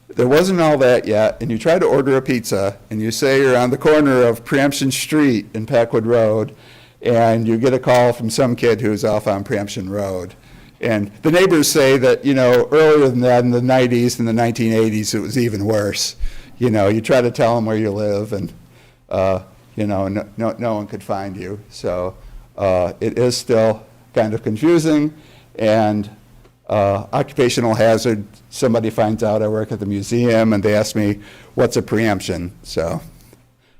there wasn't all that yet, and you try to order a pizza, and you say you're on the corner of Preemption Street and Packwood Road, and you get a call from some kid who's off on Preemption Road. And the neighbors say that, you know, earlier than that, in the 90s and the 1980s, it was even worse. You know, you try to tell them where you live, and, you know, no one could find you. So it is still kind of confusing, and occupational hazard, somebody finds out I work at the museum, and they ask me, what's a preemption? So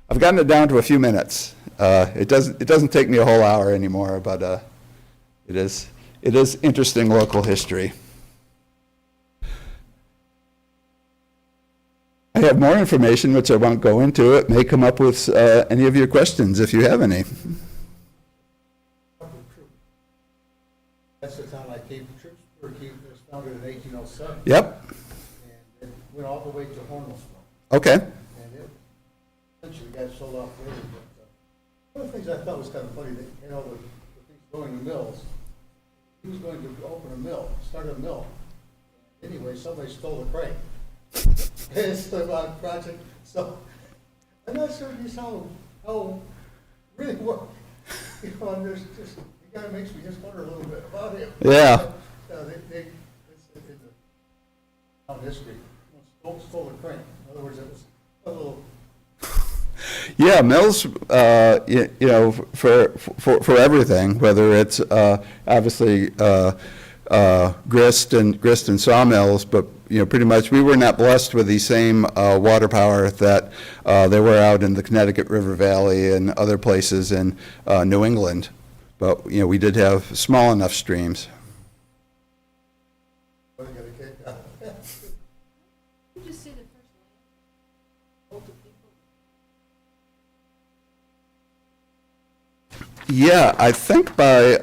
I've gotten it down to a few minutes. It doesn't take me a whole hour anymore, but it is interesting local history. I have more information, which I won't go into. It may come up with any of your questions, if you have any. That's the town I came to. It was founded in 1807. Yep. And it went all the way to Hornellsville. Okay. And it eventually got sold off later. But one of the things I thought was kind of funny, that, you know, the things going to mills, he was going to open a mill, start a mill. Anyway, somebody stole the crane. It's the project. So I'm not sure just how really what, you know, and there's just, it kind of makes me just wonder a little bit about him. Yeah. It's in the town history. Stole the crane. In other words, it was a little. Yeah, mills, you know, for everything, whether it's obviously grist and sawmills, but you know, pretty much we were not blessed with the same water power that they were out in the Connecticut River Valley and other places in New England. But you know, we did have small enough streams. What are you gonna kick out? Could you just say the first name? Older people? Yeah, I think by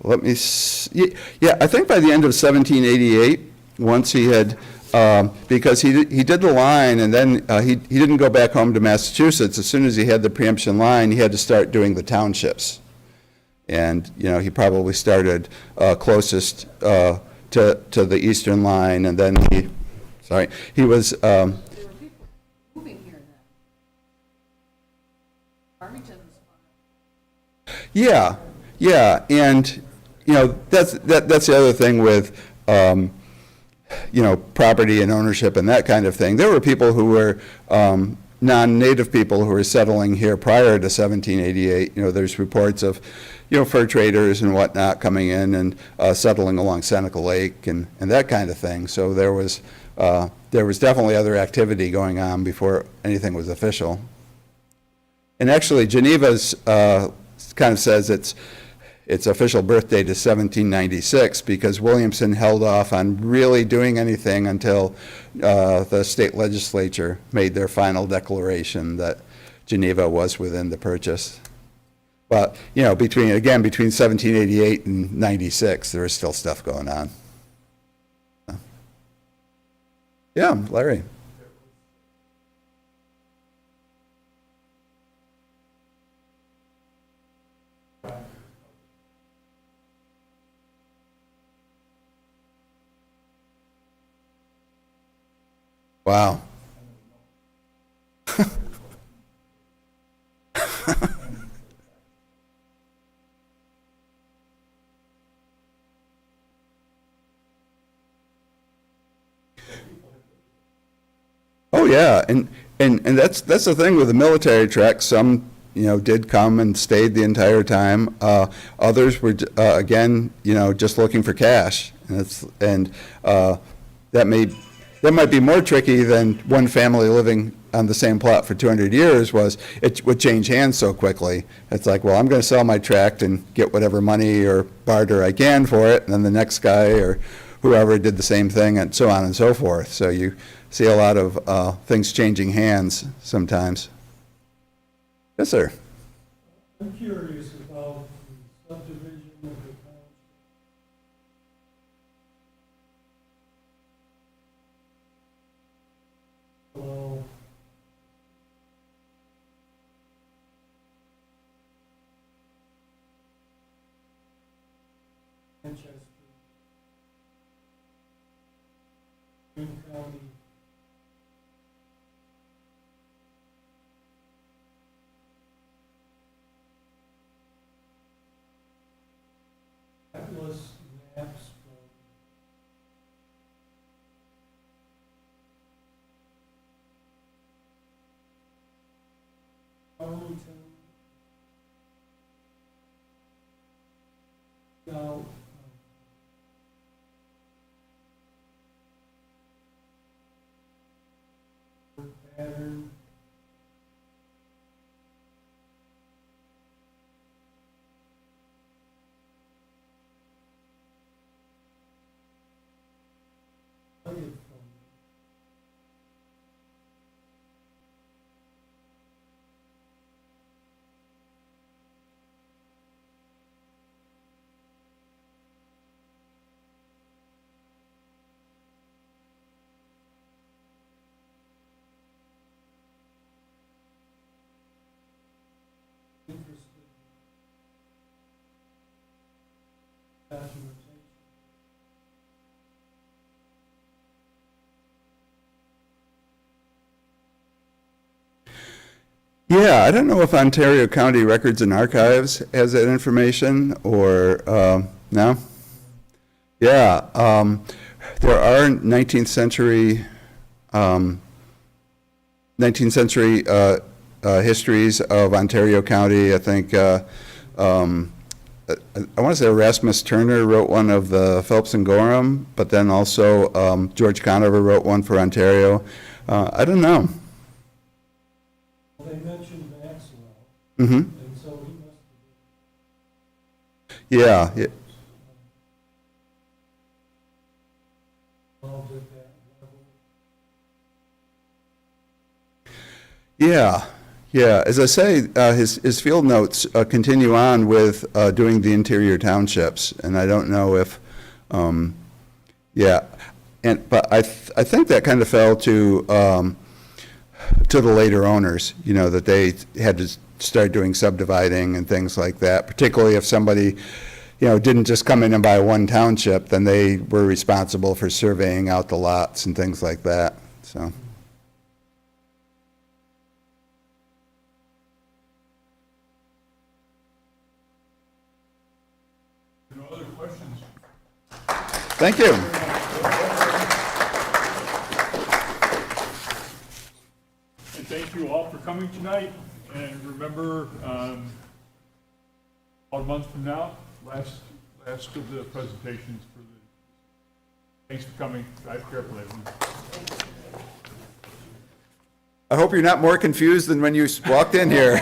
let me see. Yeah, I think by the end of 1788, once he had, because he did the line, and then he didn't go back home to Massachusetts. As soon as he had the preemption line, he had to start doing the townships. And, you know, he probably started closest to the eastern line, and then he was, There were people moving here then. Farmington was on. yeah, and, you know, that's the other thing with, you know, property and ownership and that kind of thing. There were people who were non-native people who were settling here prior to 1788. You know, there's reports of, you know, fur traders and whatnot coming in and settling along Seneca Lake and that kind of thing. So there was definitely other activity going on before anything was official. And actually, Geneva's kind of says its official birth date is 1796 because Williamson held off on really doing anything until the state legislature made their final declaration that Geneva was within the purchase. But, you know, between 1788 and 96, there was still stuff going on. Yeah, Larry. Wow. Oh, yeah, and that's the thing with the military trek. Some, you know, did come and stayed the entire time. Others were, again, you know, just looking for cash. And that might be more tricky than one family living on the same plot for 200 years was, it would change hands so quickly. It's like, well, I'm going to sell my tract and get whatever money or barter I can for it, and then the next guy or whoever did the same thing, and so on and so forth. So you see a lot of things changing hands sometimes. Yes, sir. I'm curious about the subdivision of the township. Well, Manchester, Green County. That was maps from Arlington. Now, pattern. Interested documentation. Yeah, I don't know if Ontario County Records and Archives has that information or, no? Yeah, there are 19th century histories of Ontario County. I think, I want to say Erasmus Turner wrote one of the Phelps and Gorham, but then also George Conover wrote one for Ontario. I don't know. Well, they mentioned Maxwell, Mm-hmm. and so he must have Yeah, been involved at that level. yeah. As I say, his field notes continue on with doing the interior townships, and I don't know if, but I think that kind of fell to the later owners, you know, that they had to start doing subdividing and things like that, particularly if somebody, you know, didn't just come in and buy one township, then they were responsible for surveying out the lots and things like that, so. No other questions? Thank you. And thank you all for coming tonight. And remember, about a month from now, last of the presentations for the. Thanks for coming. Drive carefully, everyone. I hope you're not more confused than when you walked in here.